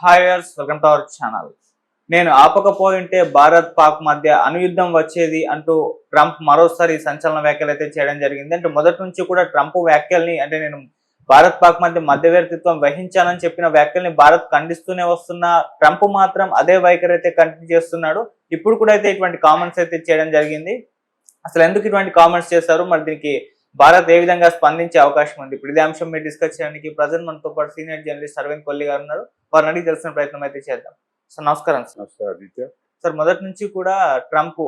Hi viewers, welcome to our channel. నేను ఆపకపోయింటే భారత్ పాక్ మధ్య అణుయుద్ధం వచ్చేది అంటూ ట్రంప్ మరోసారి సంచలన వ్యాఖ్యలు అయితే చేయడం జరిగింది. అంటే మొదటి నుంచి కూడా ట్రంప్ వ్యాఖ్యల్ని నేను భారత్ పాక్ మధ్య మధ్యవర్తిత్వం వహించానని చెప్పిన వ్యాఖ్యల్ని భారత్ ఖండిస్తూనే వస్తున్న ట్రంప్ మాత్రం అదే వైఖరి అయితే కంటిన్యూ చేస్తున్నాడు. ఇప్పుడు కూడా అయితే ఇటువంటి కామెంట్స్ అయితే చేయడం జరిగింది. అసలు ఎందుకు ఇటువంటి కామెంట్స్ చేశారు, మరి దీనికి భారత్ ఏ విధంగా స్పందించే అవకాశం ఉంది? ఇప్పుడు ఇదే అంశం మీరు డిస్కస్ చేయడానికి ప్రజెంట్ మనతో పాటు సీనియర్ జర్నలిస్ట్ అరవింద్ కొల్లి గారు ఉన్నారు. వారిని అడిగి తెలిసిన ప్రయత్నం అయితే చేద్దాం. సార్ నమస్కారం. సార్ మొదటి నుంచి కూడా ట్రంప్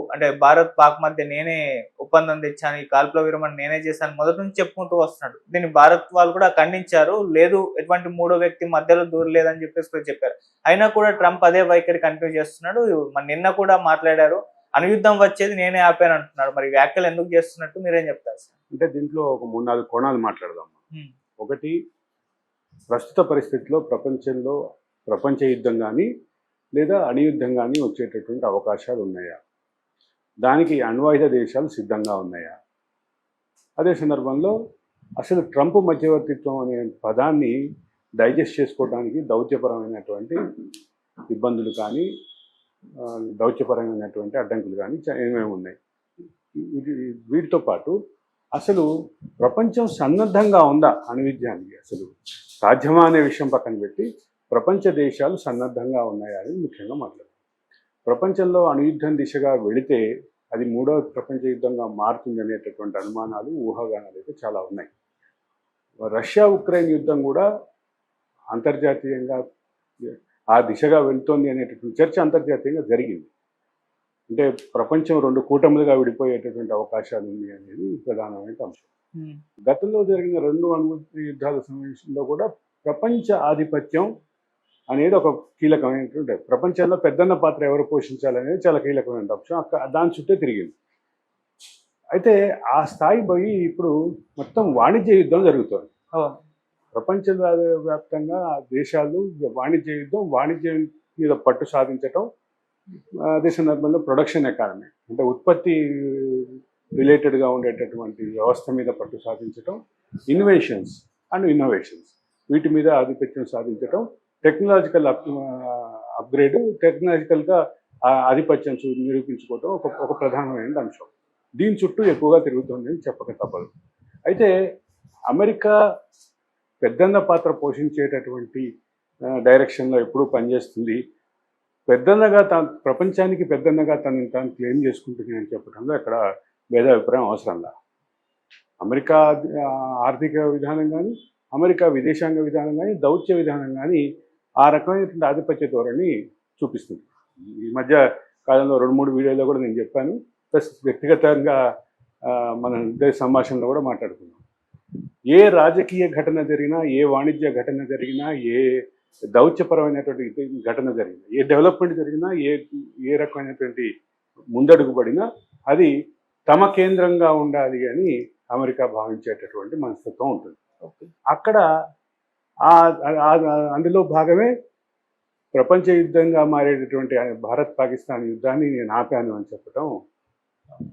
భారత్ పాక్ మధ్య నేనే ఒప్పందం తెచ్చాను, ఈ కాల్పుల విరమణ నేనే చేశాను మొదటి నుంచి చెప్పుకుంటూ వస్తున్నాడు. దీన్ని భారత్ వాళ్ళు కూడా ఖండించారు. లేదు, ఎటువంటి మూడో వ్యక్తి మధ్యలో దూరలేదని చెప్పేసి కూడా చెప్పారు. అయినా కూడా ట్రంప్ అదే వైఖరి కంటిన్యూ చేస్తున్నాడు. మరి నిన్న కూడా మాట్లాడారు, అణుయుద్ధం వచ్చేది నేనే ఆపాను అంటున్నాడు. మరి వ్యాఖ్యలు ఎందుకు చేస్తున్నట్టు మీరేం చెప్తారు సార్? అంటే దీంట్లో ఒక 3-4 కోణాలు మాట్లాడదాం. ఒకటి, ప్రస్తుత పరిస్థితిలో ప్రపంచ యుద్ధం కానీ లేదా అణుయుద్ధం కానీ వచ్చేటటువంటి అవకాశాలు ఉన్నాయా, దానికి అణ్వాయుధ దేశాలు సిద్ధంగా ఉన్నాయా? అదే సందర్భంలో అసలు ట్రంప్ మధ్యవర్తిత్వం అనే పదాన్ని డైజెస్ట్ చేసుకోవడానికి దౌత్యపరమైనటువంటి ఇబ్బందులు కానీ దౌత్యపరమైనటువంటి అడ్డంకులు కానీ ఏమేమి ఉన్నాయి. వీటితో పాటు అసలు ప్రపంచం సన్నద్ధంగా ఉందా అణుయుద్ధానికి, అసలు సాధ్యమా అనే విషయం పక్కన పెట్టి ప్రపంచ దేశాలు సన్నద్ధంగా ఉన్నాయా అని ముఖ్యంగా మాట్లాడారు. ప్రపంచంలో అణుయుద్ధం దిశగా వెళితే అది 3వ ప్రపంచ యుద్ధంగా మారుతుంది అనేటటువంటి అనుమానాలు, ఊహాగానాలు అయితే చాలా ఉన్నాయి. రష్యా ఉక్రెయిన్ యుద్ధం కూడా అంతర్జాతీయంగా ఆ దిశగా వెళ్తోంది అనేటటువంటి చర్చ అంతర్జాతీయంగా జరిగింది. అంటే ప్రపంచం 2 కూటములుగా విడిపోయేటటువంటి అవకాశాలు ఉంది అనేది ప్రధానమైన అంశం. గతంలో జరిగిన 2 అణు యుద్ధాల సమావేశంలో కూడా ప్రపంచ ఆధిపత్యం అనేది ఒక కీలకమైనటువంటి, ప్రపంచంలో పెద్దన్న పాత్ర ఎవరు పోషించాలనేది చాలా కీలకమైన అంశం. దాని చుట్టే తిరిగింది. అయితే ఆ స్థాయి పోయి ఇప్పుడు మొత్తం వాణిజ్య యుద్ధం జరుగుతుంది. ప్రపంచ వ్యాప్తంగా దేశాలు వాణిజ్యం మీద పట్టు సాధించటం, అదే సందర్భంలో ప్రొడక్షన్ ఎకానమీ అంటే ఉత్పత్తి రిలేటెడ్గా ఉండేటటువంటి వ్యవస్థ మీద పట్టు సాధించటం, ఇన్నోవేషన్స్ వీటి మీద ఆధిపత్యం సాధించటం, టెక్నాలజికల్ అప్గ్రేడ్, టెక్నాలజికల్గా ఆధిపత్యం నిరూపించుకోవటం ఒక ప్రధానమైన అంశం. దీని చుట్టూ ఎక్కువగా తిరుగుతుందని చెప్పక తప్పదు. అయితే అమెరికా పెద్దన్న పాత్ర పోషించేటటువంటి డైరెక్షన్లో ఎప్పుడూ పనిచేస్తుంది. ప్రపంచానికి పెద్దన్నగా తాను క్లెయిమ్ చేసుకుంటుంది అని చెప్పడంలో ఇక్కడ భేదాభిప్రాయం అవసరంలా. అమెరికా ఆర్థిక విధానం కానీ, అమెరికా విదేశాంగ విధానం కానీ, దౌత్య విధానం కానీ ఆ రకమైనటువంటి ఆధిపత్య ధోరణి చూపిస్తుంది. ఈ మధ్య కాలంలో 2-3 వీడియోలో కూడా నేను చెప్పాను, ప్లస్ వ్యక్తిగతంగా మన సంభాషణలో కూడా మాట్లాడుకున్నాం. ఏ రాజకీయ ఘటన జరిగినా, ఏ వాణిజ్య ఘటన జరిగినా, ఏ దౌత్యపరమైనటువంటి ఘటన జరిగినా, ఏ డెవలప్మెంట్ జరిగినా, ఏ రకమైనటువంటి ముందడుగు పడినా అది తమ కేంద్రంగా ఉండాలి అని అమెరికా భావించేటటువంటి మనస్తత్వం ఉంటుంది. అక్కడ అందులో భాగమే ప్రపంచ యుద్ధంగా మారేటటువంటి భారత్ పాకిస్తాన్ యుద్ధాన్ని నేను ఆపాను అని చెప్పడం.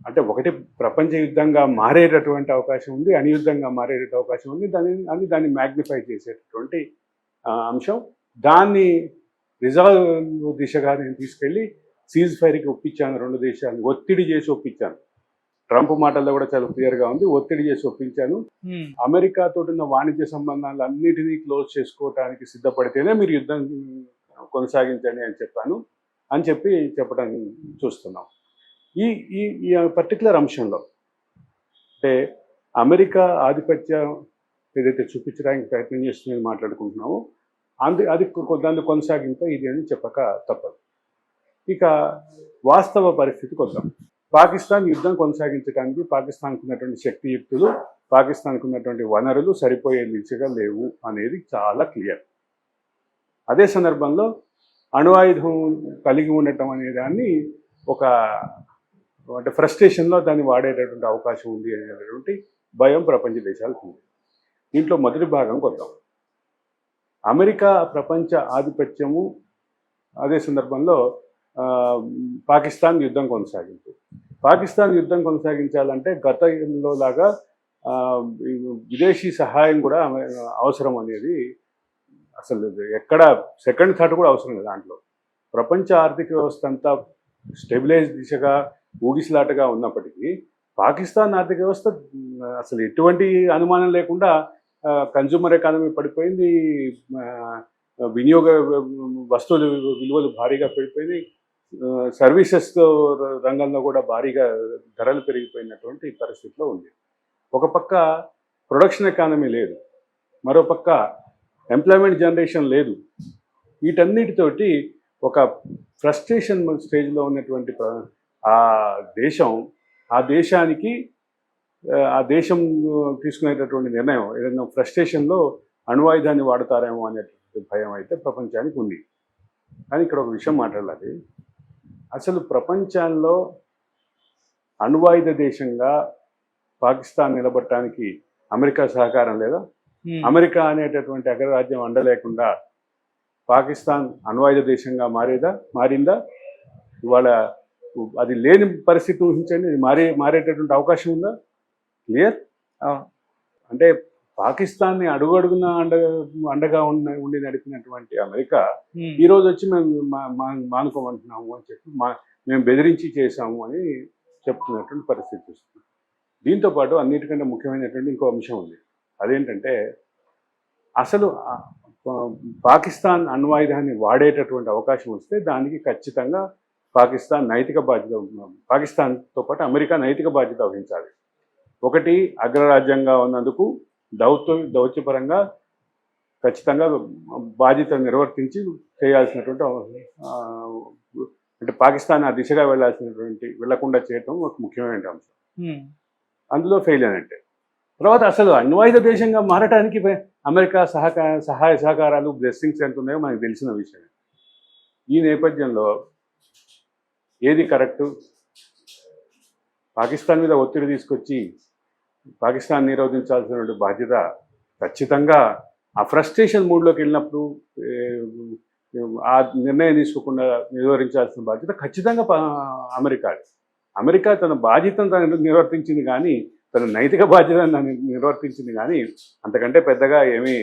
అంటే ఒకటి, ప్రపంచ యుద్ధంగా మారేటటువంటి అవకాశం ఉంది, అణుయుద్ధంగా మారేట అవకాశం ఉంది, దాన్ని మ్యాగ్నిఫై చేసేటటువంటి అంశం. దాన్ని రిజాల్వ్ దిశగా నేను తీసుకెళ్ళి సీజ్ ఫైర్కి ఒప్పించాను, 2 దేశాలను ఒత్తిడి చేసి ఒప్పించాను. ట్రంప్ మాటల్లో కూడా చాలా క్లియర్గా ఉంది, ఒత్తిడి చేసి ఒప్పించాను. అమెరికాతో ఉన్న వాణిజ్య సంబంధాలు అన్నిటినీ క్లోజ్ చేసుకోవడానికి సిద్ధపడితేనే మీరు యుద్ధం కొనసాగించండి అని చెప్పడం చూస్తున్నాం. ఈ పర్టికులర్ అంశంలో అంటే అమెరికా ఆధిపత్యం ఏదైతే చూపించడానికి ప్రయత్నం చేస్తుందని మాట్లాడుకుంటున్నామో దాన్ని కొనసాగింపు ఇది అని చెప్పక తప్పదు. ఇక వాస్తవ పరిస్థితికి వద్దాం. పాకిస్తాన్ యుద్ధం కొనసాగించడానికి పాకిస్తాన్కు ఉన్నటువంటి శక్తియుక్తులు, పాకిస్తాన్కు ఉన్నటువంటి వనరులు సరిపోయే దిశగా లేవు అనేది చాలా క్లియర్. అదే సందర్భంలో అణువాయుధం కలిగి ఉండటం అనే దాన్ని అంటే ఫ్రస్ట్రేషన్లో దాన్ని వాడేటటువంటి అవకాశం ఉంది అనేటటువంటి భయం ప్రపంచ దేశాలకు ఉంది. దీంట్లో మొదటి భాగంకి వద్దాం. అమెరికా ప్రపంచ ఆధిపత్యము, అదే సందర్భంలో పాకిస్తాన్ యుద్ధం కొనసాగించాలంటే గతంలో లాగా విదేశీ సహాయం కూడా అవసరం అనేది అసలు ఎక్కడ సెకండ్ థాట్ కూడా అవసరం లేదు దాంట్లో. ప్రపంచ ఆర్థిక వ్యవస్థ అంతా స్టెబిలైజ్ దిశగా ఊగిసలాటగా ఉన్నప్పటికీ పాకిస్తాన్ ఆర్థిక వ్యవస్థ అసలు ఎటువంటి అనుమానం లేకుండా కన్జ్యూమర్ ఎకానమీ పడిపోయింది, వినియోగ వస్తువుల విలువలు భారీగా పడిపోయినాయి, సర్వీసెస్ రంగంలో కూడా భారీగా ధరలు పెరిగిపోయినటువంటి పరిస్థితిలో ఉంది. ఒక పక్క ప్రొడక్షన్ ఎకానమీ లేదు, మరోపక్క ఎంప్లాయ్మెంట్ జనరేషన్ లేదు. వీటన్నిటితోటి ఒక ఫ్రస్ట్రేషన్ స్టేజ్లో ఉన్నటువంటి ఆ దేశానికి ఆ దేశం తీసుకునేటటువంటి నిర్ణయం ఏదైనా ఫ్రస్ట్రేషన్లో అణ్వాయుధాన్ని వాడతారేమో అనేటువంటి భయం అయితే ప్రపంచానికి ఉంది. కానీ ఇక్కడ ఒక విషయం మాట్లాడాలి. అసలు ప్రపంచంలో అణ్వాయుధ దేశంగా పాకిస్తాన్ నిలబడటానికి అమెరికా సహకారం లేదా? అమెరికా అనేటటువంటి అగ్రరాజ్యం అండలేకుండా పాకిస్తాన్ అణ్వాయుధ దేశంగా మారిందా? ఇవాళ అది లేని పరిస్థితి ఊహించండి, ఇది మారేటటువంటి అవకాశం ఉందా? క్లియర్. అంటే పాకిస్తాన్ని అడుగడుగున అండగా ఉండి నడిపినటువంటి అమెరికా ఈ రోజు వచ్చి మేము మానుకోమంటున్నాము అని చెప్పి మేము బెదిరించి చేశాము అని చెప్తున్నటువంటి పరిస్థితి వస్తుంది. దీంతోపాటు అన్నిటికంటే ముఖ్యమైనటువంటి ఇంకో అంశం ఉంది. అదేంటంటే అసలు పాకిస్తాన్ అణ్వాయుధాన్ని వాడేటటువంటి అవకాశం వస్తే దానికి ఖచ్చితంగా పాకిస్తాన్ నైతిక బాధ్యత ఉంటున్నాం. పాకిస్తాన్తో పాటు అమెరికా నైతిక బాధ్యత వహించాలి. ఒకటి, అగ్రరాజ్యంగా ఉన్నందుకు దౌత్యపరంగా ఖచ్చితంగా బాధ్యత నిర్వర్తించి చేయాల్సినటువంటి అంటే పాకిస్తాన్ ఆ దిశగా వెళ్లకుండా చేయటం ఒక ముఖ్యమైన అంశం. అందులో ఫెయిల్ అయినట్టే. తర్వాత అసలు అణ్వాయుధ దేశంగా మారటానికి అమెరికా సహాయ సహకారాలు బ్లెస్సింగ్స్ ఎంత ఉన్నాయో మనకు తెలిసిన విషయం. ఈ నేపథ్యంలో ఏది కరెక్టు? పాకిస్తాన్ మీద ఒత్తిడి తీసుకొచ్చి పాకిస్తాన్ నిరోధించాల్సినటువంటి బాధ్యత ఖచ్చితంగా ఆ ఫ్రస్ట్రేషన్ మూడ్లోకి వెళ్ళినప్పుడు ఆ నిర్ణయం తీసుకోకుండా నిర్వహించాల్సిన బాధ్యత ఖచ్చితంగా అమెరికా తన బాధ్యతను నిర్వర్తించింది, కానీ తన నైతిక బాధ్యతను నిర్వర్తించింది, కానీ అంతకంటే పెద్దగా ఏమీ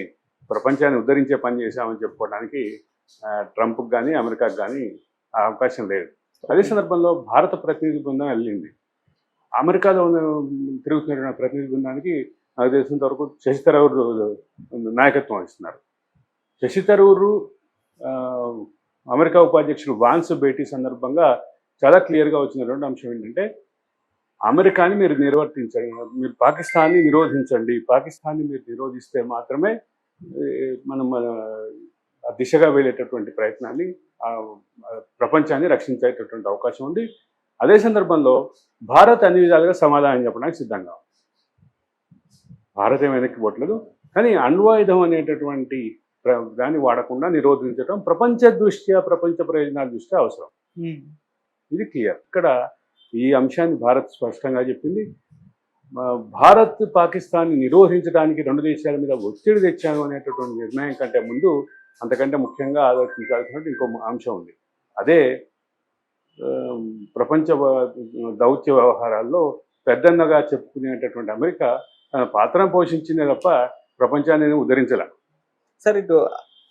ప్రపంచాన్ని ఉద్ధరించే పని చేశామని చెప్పుకోవడానికి ట్రంప్కి కానీ అమెరికాకు కానీ ఆ అవకాశం లేదు. అదే సందర్భంలో భారత ప్రతినిధి బృందం వెళ్ళింది. అమెరికాలో తిరుగుతున్న ప్రతినిధి బృందానికి నాకు తెలిసినంత వరకు శశి థరూర్ నాయకత్వం వహిస్తున్నారు. శశి థరూర్ అమెరికా ఉపాధ్యక్షుడు వాన్స్ భేటీ సందర్భంగా చాలా క్లియర్గా వచ్చినటువంటి అంశం ఏంటంటే, అమెరికాని మీరు నిర్వర్తించండి, మీరు పాకిస్తాన్ని నిరోధించండి, పాకిస్తాన్ని మీరు నిరోధిస్తే మాత్రమే మనం ఆ దిశగా వెళ్ళేటటువంటి ప్రయత్నాన్ని ప్రపంచాన్ని రక్షించేటటువంటి అవకాశం ఉంది. అదే సందర్భంలో భారత్ అన్ని విధాలుగా సమాధానం చెప్పడానికి సిద్ధంగా ఉంది. భారత్ ఏం వెనక్కి పోవట్లేదు, కానీ అణ్వాయుధం అనేటటువంటి దాన్ని వాడకుండా నిరోధించడం ప్రపంచ ప్రయోజనాల దృష్ట్యా అవసరం. ఇది క్లియర్. ఇక్కడ ఈ అంశాన్ని భారత్ స్పష్టంగా చెప్పింది. భారత్ పాకిస్తాన్ని నిరోధించడానికి రెండు దేశాల మీద ఒత్తిడి తెచ్చాను అనేటటువంటి నిర్ణయం కంటే ముందు అంతకంటే ముఖ్యంగా ఆలోచించాల్సినటువంటి ఇంకో అంశం ఉంది. అదే ప్రపంచ దౌత్య వ్యవహారాల్లో పెద్దన్నగా చెప్పుకునేటటువంటి అమెరికా తన పాత్రను పోషించిందే తప్ప ప్రపంచాన్ని ఉద్ధరించలే. సార్, ఇటు